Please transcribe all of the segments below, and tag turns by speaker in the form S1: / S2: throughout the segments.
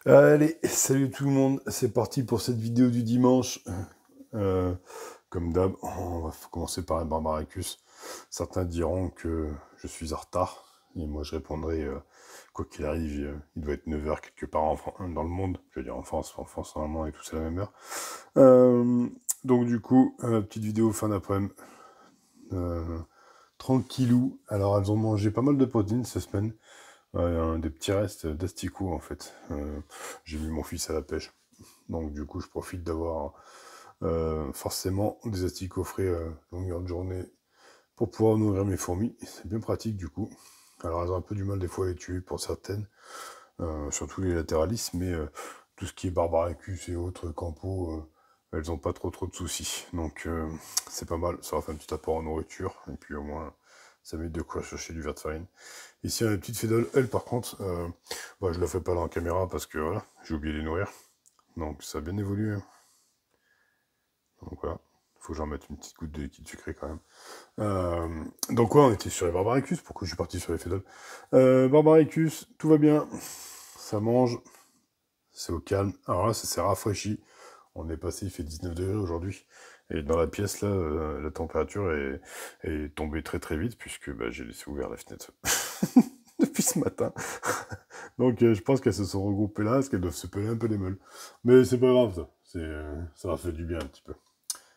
S1: Allez, salut tout le monde, c'est parti pour cette vidéo du dimanche. Euh, Comme d'hab, on va commencer par un Barbaricus. Certains diront que je suis en retard, et moi je répondrai, quoi qu'il arrive, il doit être 9 heures quelque part dans le monde. Je veux dire en France normalement on est tous à la même heure. Donc du coup, petite vidéo fin d'après-midi. Euh, Tranquillou. Alors elles ont mangé pas mal de protéines cette semaine. Des petits restes d'asticots en fait. J'ai mis mon fils à la pêche. Donc du coup, je profite d'avoir forcément des asticots frais longueur de journée pour pouvoir nourrir mes fourmis. C'est bien pratique du coup. Alors elles ont un peu du mal des fois à les tuer pour certaines, surtout les lateralis, mais tout ce qui est Barbaricus et autres campos, elles ont pas trop de soucis. Donc c'est pas mal, ça va faire un petit apport en nourriture, et puis au moins ça met de quoi chercher du verre de farine. Ici, on a une petite fédole, elle par contre, bah, je la fais pas dans la caméra parce que voilà, j'ai oublié de les nourrir. Donc ça a bien évolué. Donc voilà, faut que j'en mette une petite goutte de liquide sucré quand même. Donc ouais, on était sur les Barbaricus, pourquoi je suis parti sur les fédoles. Barbaricus, tout va bien, ça mange, c'est au calme. Alors là, ça s'est rafraîchi. On est passé, il fait 19 degrés aujourd'hui. Et dans la pièce, là, la température est tombée très vite, puisque bah, j'ai laissé ouvert la fenêtre depuis ce matin. Donc je pense qu'elles se sont regroupées là, parce qu'elles doivent se peler un peu les meules. Mais c'est pas grave, ça. Ça leur fait du bien un petit peu.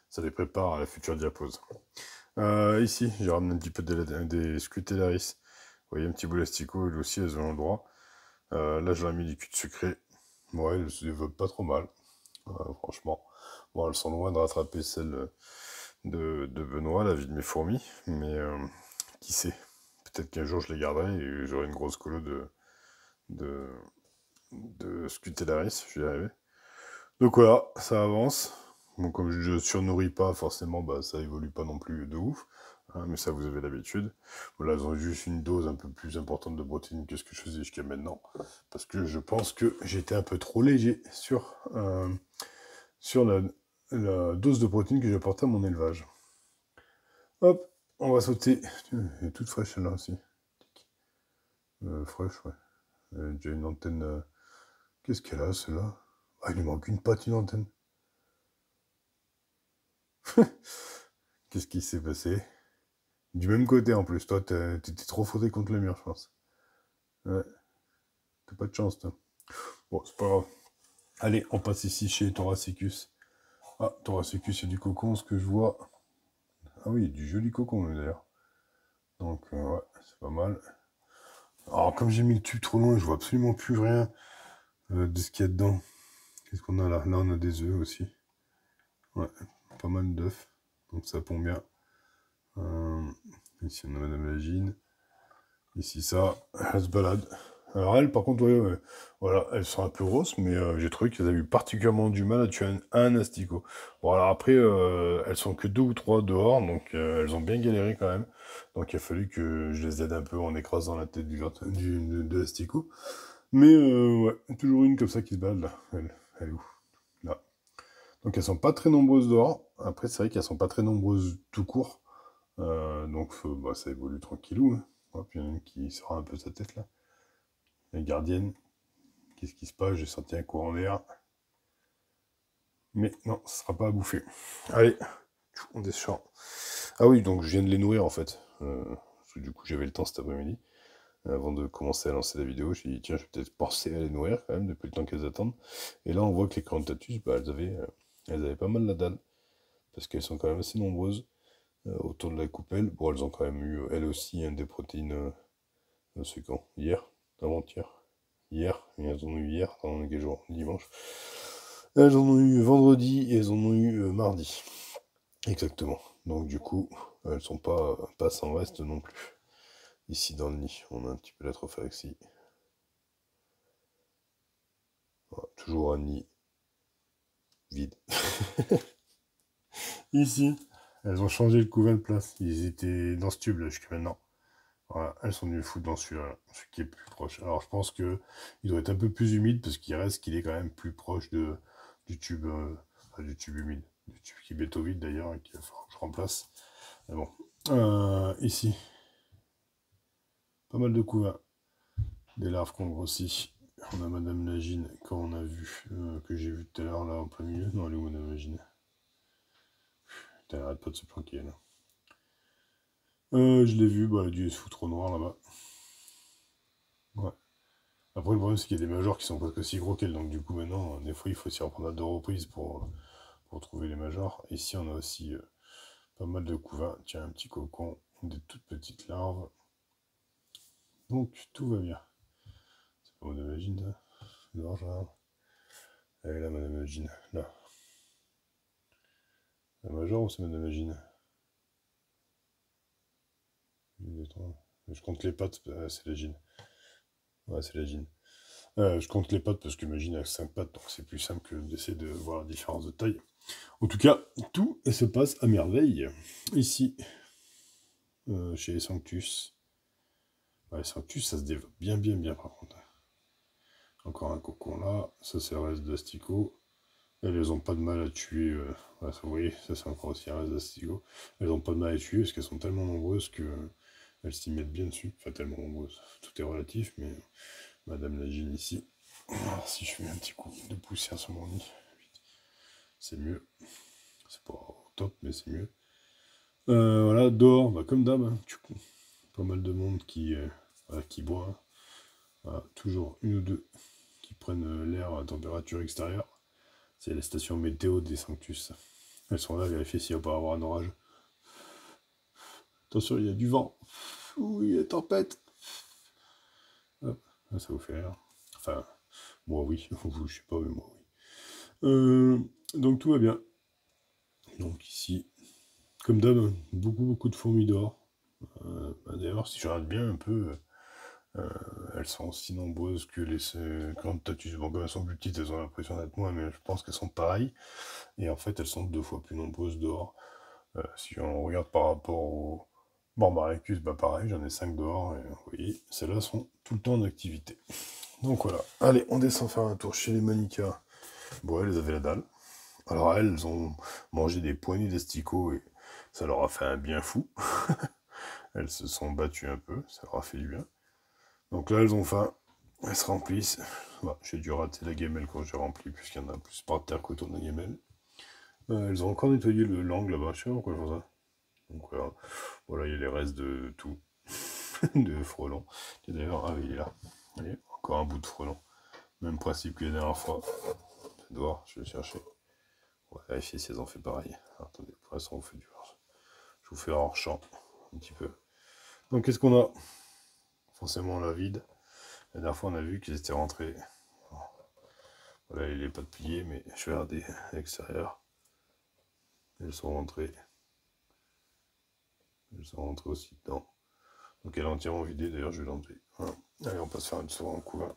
S1: Ça les prépare à la future diapause. Ici, j'ai ramené un petit peu des Scutellaris. Vous voyez, un petit bout d'asticot, elles aussi, elles ont le droit. Là, j'en ai mis du cul de sucré. Ouais, elles se développent pas trop mal, franchement. Bon, elles sont loin de rattraper celles de Benoît, la vie de mes fourmis, mais qui sait. Peut-être qu'un jour je les garderai et j'aurai une grosse colo de, de Scutellaris, je vais y arriver. Donc voilà, ça avance. Bon, comme je surnourris pas, forcément, bah, ça évolue pas non plus de ouf. Hein, mais ça, vous avez l'habitude. Voilà, elles ont juste une dose un peu plus importante de protéines que ce que je faisais jusqu'à maintenant. Parce que je pense que j'étais un peu trop léger sur la dose de protéines que j'apportais à mon élevage. Hop, on va sauter. Tiens, elle est toute fraîche celle-là aussi. Fraîche, ouais. J'ai une antenne. Qu'est-ce qu'elle a, celle-là? Ah, il lui manque une patte, une antenne. Qu'est-ce qui s'est passé? Du même côté en plus, toi t'étais trop frotté contre le mur, je pense. Ouais, t'as pas de chance, toi. Bon, c'est pas grave. Allez, on passe ici chez Thoracicus. Ah, Thoracicus, il y a du cocon, ce que je vois. Ah oui, du joli cocon, d'ailleurs. Donc, ouais, c'est pas mal. Alors, comme j'ai mis le tube trop loin, je vois absolument plus rien de ce qu'il y a dedans. Qu'est-ce qu'on a là? Là, on a des œufs aussi. Ouais, pas mal d'œufs. Donc, ça pond bien. Ici, on a Madame Lagine. Ici, ça, elle se balade. Alors elles, par contre, ouais, voilà, elles sont un peu grosses, mais j'ai trouvé qu'elles avaient eu particulièrement du mal à tuer un asticot. Bon, alors après, elles sont que 2 ou 3 dehors, donc elles ont bien galéré quand même. Donc il a fallu que je les aide un peu en écrasant la tête de l'asticot. Mais ouais, toujours une comme ça qui se balade là. Elle est où? Là. Donc elles sont pas très nombreuses dehors. Après, c'est vrai qu'elles sont pas très nombreuses tout court. Donc bah, ça évolue tranquillou. Hein. Hop, il y en a une qui sort un peu sa tête là. La gardienne. Qu'est-ce qui se passe? J'ai senti un courant d'air. Mais non, ce sera pas à bouffer. Allez, on descend. Ah oui, donc je viens de les nourrir en fait. Parce que du coup, j'avais le temps cet après-midi. Avant de commencer à lancer la vidéo, j'ai dit tiens, je vais peut-être penser à les nourrir quand même depuis le temps qu'elles attendent. Et là, on voit que les Corentatus, bah, elles avaient pas mal la dalle. Parce qu'elles sont quand même assez nombreuses autour de la coupelle. Bon, elles ont quand même eu, elles aussi, des protéines. C'est quand? Hier? Avant-hier? Hier? Elles en ont eu hier, dans quel jour? Dimanche. Elles en ont eu vendredi et elles en ont eu mardi. Exactement. Donc du coup, elles sont pas sans reste non plus. Ici dans le nid, on a un petit peu la trophaxie. Voilà, toujours un nid vide. Ici, elles ont changé le couvain de place. Ils étaient dans ce tube là jusqu'à maintenant. Voilà, elles sont venues foutre dans celui-là, celui qui est plus proche. Alors je pense que il doit être un peu plus humide parce qu'il est quand même plus proche du tube, du tube humide, du tube qui est béton vide d'ailleurs, et qu'il va falloir que je remplace. Mais bon, ici, pas mal de couvains, des larves qu'on grossit. on a Madame Lagine, quand on a vu, que j'ai vu tout à l'heure, là, en plein milieu. Non, elle est où, Madame Lagine? Putain, elle arrête pas de se planquer, là. Je l'ai vu, bah, elle a dû se foutre au noir, là-bas. Ouais. Après, le problème, c'est qu'il y a des majors qui sont presque aussi gros qu'elle, donc du coup, maintenant, des fois, il faut s'y reprendre à 2 reprises pour trouver les majors. Ici, on a aussi pas mal de couvains. Tiens, un petit cocon, des toutes petites larves. Donc, tout va bien. C'est pas Madame Lagine, ça? Non, genre. Elle est là, Madame Lagine. Là. La major ou c'est Madame Lagine? Je compte les pattes, c'est Lagine. Ouais, c'est Lagine. Je compte les pattes parce que Magine a 5 pattes, donc c'est plus simple que d'essayer de voir la différence de taille. En tout cas, tout se passe à merveille. Ici, chez les Sanctus. Ouais, les Sanctus, ça se développe bien, bien, bien par contre. Encore un cocon là, ça c'est le reste d'asticots. Elles ont pas de mal à tuer. Ouais, ça, vous voyez, ça c'est encore aussi un reste d'asticots. Elles ont pas de mal à tuer parce qu'elles sont tellement nombreuses que elles s'y mettent bien dessus. Enfin, tellement nombreuses. Tout est relatif, mais Madame Lagine ici. Alors, si je fais un petit coup de poussière sur mon nid, c'est mieux. C'est pas au top, mais c'est mieux. Voilà, dehors, bah, comme d'hab, hein, du coup, pas mal de monde qui boit. Hein. Voilà, toujours une ou deux qui prennent l'air à température extérieure. C'est la station météo des Sanctus. Elles sont là à vérifier s'il n'y a pas à avoir un orage. Attention, il y a du vent. Oui, il y a tempête. Hop, ça vous fait rire. Enfin, moi oui, je sais pas, mais moi oui. Donc tout va bien. Donc ici, comme d'hab, beaucoup de fourmis d'or. D'ailleurs, si je regarde bien un peu, elles sont aussi nombreuses que les Cantatus. Bon, comme elles sont plus petites, elles ont l'impression d'être moins, mais je pense qu'elles sont pareilles. Et en fait, elles sont 2 fois plus nombreuses dehors. Si on regarde par rapport au Borbaricus, bah pareil, j'en ai 5 dehors. Et vous voyez, celles-là sont tout le temps en activité. Donc voilà. Allez, on descend faire un tour chez les Monica. Bon, elles avaient la dalle. Alors elles ont mangé des poignées d'asticots et ça leur a fait un bien fou. Elles se sont battues un peu, ça leur a fait du bien. Donc là, elles ont faim, elles se remplissent. Bah, j'ai dû rater la gamelle quand j'ai rempli, puisqu'il y en a plus par terre qu'autour de la gamelle. Elles ont encore nettoyé l'angle là-bas, je sais pas pourquoi elles font ça. Donc voilà, il y a les restes de tout, de frelons. Et d'ailleurs, ah oui, il est là. Allez, encore un bout de frelon. Même principe que la dernière fois. Dehors, je vais le chercher. On va vérifier si elles ont fait pareil. Alors, attendez, pour l'instant, on fait je vous fais hors champ, un petit peu. Donc, qu'est-ce qu'on a? Forcément, la vide. La dernière fois, on a vu qu'ils étaient rentrés. Voilà, il n'est pas de plié, mais je vais regarder à l'extérieur. Elles sont rentrées. Elles sont rentrées aussi dedans. Donc, elle est entièrement vidée. D'ailleurs, je vais l'enlever. Voilà. Allez, on passe faire une soirée en couvain.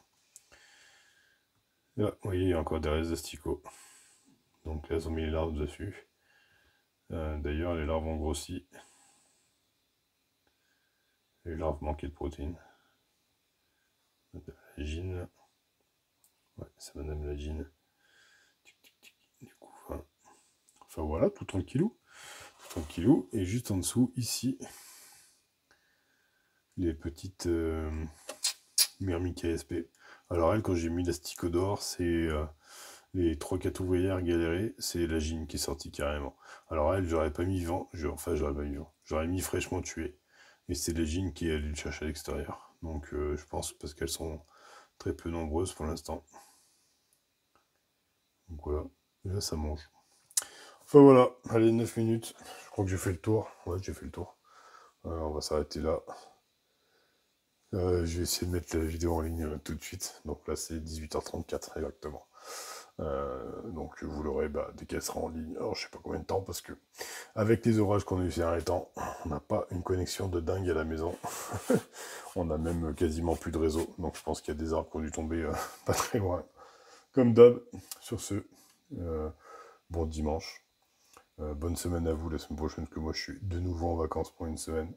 S1: Là, vous voyez, il y a encore des restes d'asticots. Donc là, elles ont mis les larves dessus. D'ailleurs, les larves ont grossi. Les larves manquaient de protéines. Madame Lagine. Ouais, c'est Madame Lagine. Du coup, enfin voilà, tout tranquillou. Tout tranquillou. Et juste en dessous, ici, les petites Myrmica SP. Alors elle, quand j'ai mis l'asticodore, c'est les 3-4 ouvrières galérées, c'est Lagine qui est sortie carrément. Alors elle, j'aurais pas mis vivant, j'aurais pas mis vivant. J'aurais mis fraîchement tué. Et c'est Lagine qui est allée le chercher à l'extérieur. Donc je pense parce qu'elles sont très peu nombreuses pour l'instant. Donc voilà, et là ça mange. Enfin voilà, allez 9 minutes, je crois que j'ai fait le tour. Ouais, j'ai fait le tour. On va s'arrêter là. Je vais essayer de mettre la vidéo en ligne tout de suite. Donc là c'est 18h34 exactement. Donc vous l'aurez dès qu'elle sera en ligne. Alors je sais pas combien de temps parce que avec les orages qu'on a eu ces derniers temps, on n'a pas une connexion de dingue à la maison. On a même quasiment plus de réseau. Donc je pense qu'il y a des arbres qui ont dû tomber pas très loin. Comme d'hab, sur ce, bon dimanche. Bonne semaine à vous la semaine prochaine, parce que moi je suis de nouveau en vacances pour une semaine.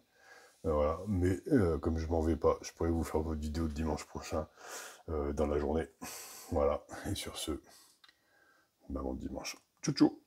S1: Voilà. Mais comme je m'en vais pas, je pourrais vous faire votre vidéo de dimanche prochain dans la journée. Voilà. Et sur ce, bon dimanche. Tchou tchou.